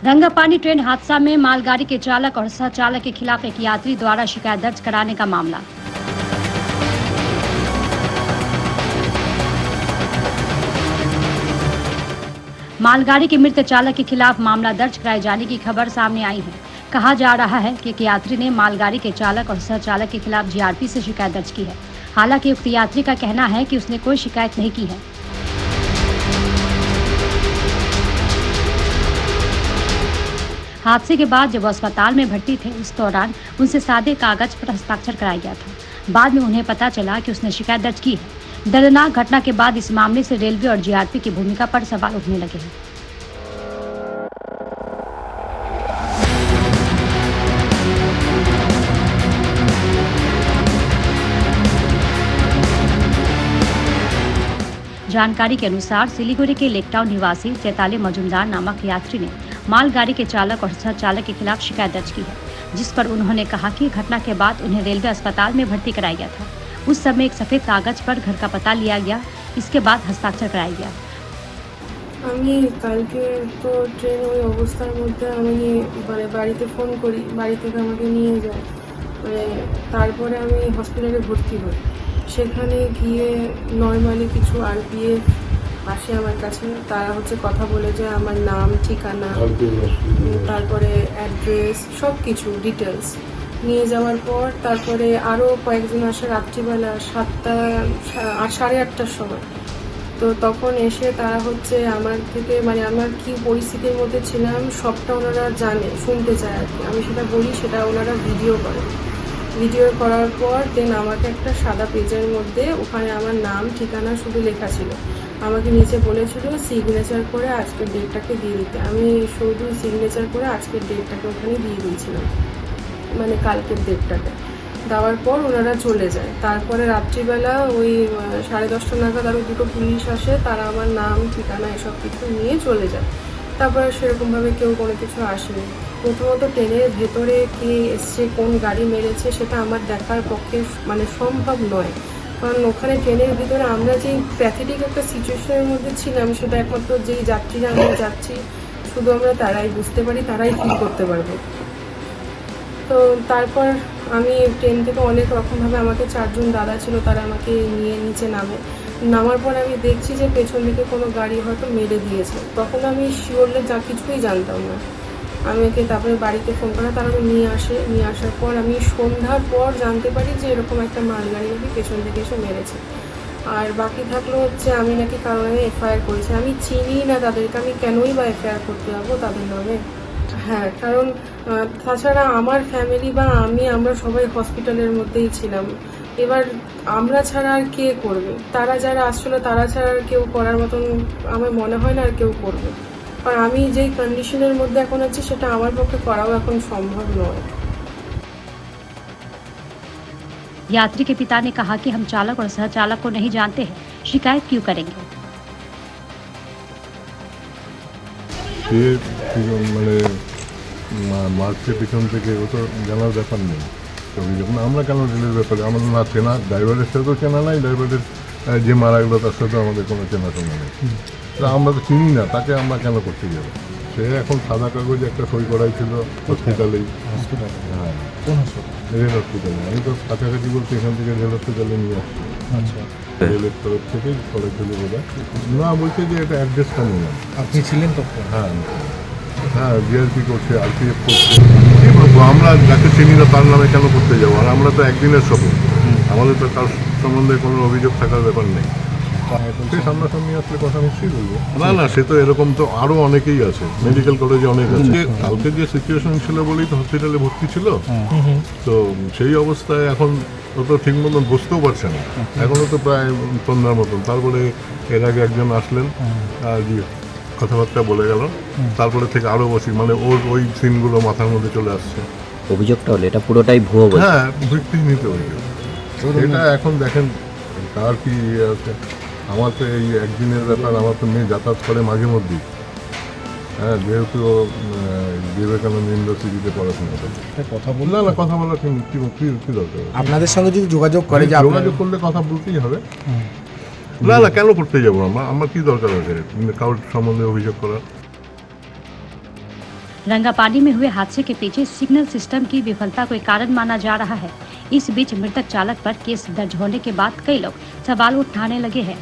रंगापानी train हादसा में मालगाड़ी के चालक और सह चालक के खिलाफ एक यात्री द्वारा शिकायत दर्ज कराने का मामला। मालगाड़ी के मृत चालक के खिलाफ मामला दर्ज कराए जाने की खबर सामने आई है। कहा जा रहा है कि एक यात्री ने मालगाड़ी के चालक और सह चालक के खिलाफ जीआरपी से शिकायत दर्ज की है। हालांकि उक्त यात्री का कहना है कि उसने कोई शिकायत नहीं की है। हादसे के बाद जब वो अस्पताल में भर्ती थे, उस दौरान उनसे सादे कागज पर हस्ताक्षर कराया गया था। बाद में उन्हें पता चला कि उसने शिकायत दर्ज की है। दर्दनाक घटना के बाद इस मामले से रेलवे और जीआरपी की भूमिका पर सवाल उठने लगे हैं। जानकारी के अनुसार सिलीगुड़ी के लेकटाउन निवासी चैताली मजुमदार नामक यात्री ने मालगाड़ी के चालक और सह चालक के खिलाफ शिकायत दर्ज की है, जिस पर उन्होंने कहा कि घटना के बाद उन्हें रेलवे अस्पताल में भर्ती कराया गया था। उस समय एक सफेद कागज पर घर का पता लिया गया, इसके बाद हस्ताक्षर कराया गया। আমি কালকে তো ট্রেন ওই অবস্থার মধ্যে আমি বাড়িতে ফোন করি, বাড়ি থেকে আমাকে নিয়ে যায়, তারপরে আমি হসপিটালে ভর্তি হই। সেখানে গিয়ে নর্মালি কিছু আরপিএফ আসে আমার কাছে, তারা কথা বলে যে আমার নাম, ঠিকানা, তারপরে অ্যাড্রেস, সব কিছু ডিটেলস নিয়ে যাওয়ার পর তারপরে আরও কয়েকজন আসে রাত্রিবেলা 7টা 8:30টার সময়। তো তখন এসে তারা আমার থেকে আমার কি পরিস্থিতির মধ্যে ছিলাম সবটা ওনারা জানে, শুনতে চায় আর কি। আমি সেটা বলি, সেটা ওনারা ভিডিও করে। ভিডিও করার পর দেন আমাকে একটা সাদা পেজের মধ্যে ওখানে আমার নাম, ঠিকানা শুধু লেখা ছিল। আমাকে নিচে বলেছিল সিগনেচার করে আজকের ডেটটাকে দিয়ে দিতে। আমি শুধু সিগনেচার করে আজকের ডেটটাকে ওখানে দিয়ে দিয়েছিলাম, কালকের ডেটটাকে। দেওয়ার পর ওনারা চলে যায়। তারপরে রাত্রিবেলা ওই 10:30 নাগাদ আরও দুটো পুলিশ আসে, তারা আমার নাম, ঠিকানা এসব কিছু নিয়ে চলে যায়। তারপরে সেরকমভাবে কেউ কোনো কিছু আসেনি। প্রথমত ট্রেনের ভেতরে কে এসছে, কোন গাড়ি মেরেছে, সেটা আমার দেখার পক্ষে সম্ভব নয়, কারণ ওখানে ট্রেনের ভিতরে আমরা যেই প্যাথেটিক একটা সিচুয়েশনের মধ্যে ছিলাম, সেটা একমাত্র যেই যাত্রীরা আমরা যাচ্ছি শুধু আমরা তারাই বুঝতে পারি, তারাই ফিল করতে পারবো। তো তারপর আমি ট্রেন থেকে অনেক রকমভাবে, আমাকে 4 জন দাদা ছিল, তারা আমাকে নিয়ে নিচে নামার পর আমি দেখছি যে পেছন দিকে কোনো গাড়ি হয়তো মেরে দিয়েছে। তখন আমি শিওরলি কিছুই জানতাম না। আমাকে তারপরে বাড়িতে ফোন করা, তারা নিয়ে আসার পর আমি সন্ধ্যার পর জানতে পারি যে এরকম একটা মালগাড়ি নাকি পেছন দিকে এসে মেরেছে। আর বাকি থাকলো আমি নাকি কারণে এফআইআর করেছি। আমি চিনি না তাদেরকে, আমি কেনই বা এফআইআর করতে যাবো তাদের নামে? হ্যাঁ, কারণ তাছাড়া আমার ফ্যামিলি বা আমরা সবাই হসপিটালের মধ্যেই ছিলাম। এবার আমরা ছাড়া আর কে করবে? তারা যারা আসছিল তারা ছাড়া আর কেউ করার মতন আমার মনে হয় না আর কেউ করবে। আর আমি যেই কন্ডিশনের মধ্যে এখন আছি সেটা আমার পক্ষে করাও এখন সম্ভব নয়। यात्री के पिता ने कहा कि हम चालक और सह चालक को नहीं जानते हैं, शिकायत क्यों करेंगे? মার্চের পিছন থেকে ও তো জানার ব্যাপার নেই। যখন আমরা কেন রেলের ব্যাপারে আমাদের না চেনা, ড্রাইভারের সাথেও চেনা নাই, ড্রাইভারের যে মারা গেলো তার সাথেও আমাদের কোনো চেনাশোনা নেই। তা আমরা তো চিনি না, তাকে আমরা কেন করতে যাবো? সে এখন সাদা কাগজে একটা সই করাই ছিল হসপিটালেই। হ্যাঁ, রেল হসপিটালে। আমি তো কাছাকাছি বলতে এখান থেকে রেল হসপিটালে নিয়ে আসছি। আচ্ছা, রেলের তরফ থেকেই করেছিল বোধ হয়। না, বলছে যে এটা অ্যাড্রেসটা নিলাম। আপনি ছিলেন তখন? হ্যাঁ হ্যাঁ, জিআরপি করছে, আরপিএফ করছে। কী বলবো, আমরা যাকে চিনি না তার নামে কেন করতে যাবো? আর আমরা তো একদিনের সফর, আমাদের তো তার সম্বন্ধে কোনো অভিযোগ থাকার ব্যাপার নেই। সে সামনাসামনি আসলে কথা নিশ্চয়ই বলবো। না, সে তো এরকম তো আরও অনেকেই আছে, মেডিকেল কলেজে অনেক আছে। কালকে যে সিচুয়েশন ছিল বলেই তো হসপিটালে ভর্তি ছিল। তো সেই অবস্থায় এখন ও তো ঠিক মতন বুঝতেও পারছে না, এখনও তো প্রায় সন্ধ্যার মতন। তারপরে এর আগে একজন আসলেন, আর কথাবার্তা বলে গেল, তারপরে থেকে আরও বসি ওর ওই সিনগুলো মাথার মধ্যে চলে আসছে। অভিযোগটা হলো এটা পুরোটাই ভুয়ো? হ্যাঁ, ভিত্তিহীন অভিযোগ। এটা এখন দেখেন তার কি আছে। আমার তো এই একদিনের ব্যাপার, আমার তো মেয়ে যাতায়াত করে মাঝে মধ্যেই। হ্যাঁ, যেহেতু বিবেকানন্দ ইউনিভার্সিটিতে পড়াশোনা করে। কথা বললে না, কথা বলার কি দরকার? আপনাদের সঙ্গে যদি যোগাযোগ করে, যোগাযোগ করলে কথা বলতেই হবে। না, কেন করতে যাবো? আমার কি দরকার আছে কারোর সম্বন্ধে অভিযোগ করার? रंगापानी में हुए हादसे के पीछे सिग्नल सिस्टम की विफलता को एक कारण माना जा रहा है। इस बीच मृतक चालक पर केस दर्ज होने के बाद कई लोग सवाल उठाने लगे हैं।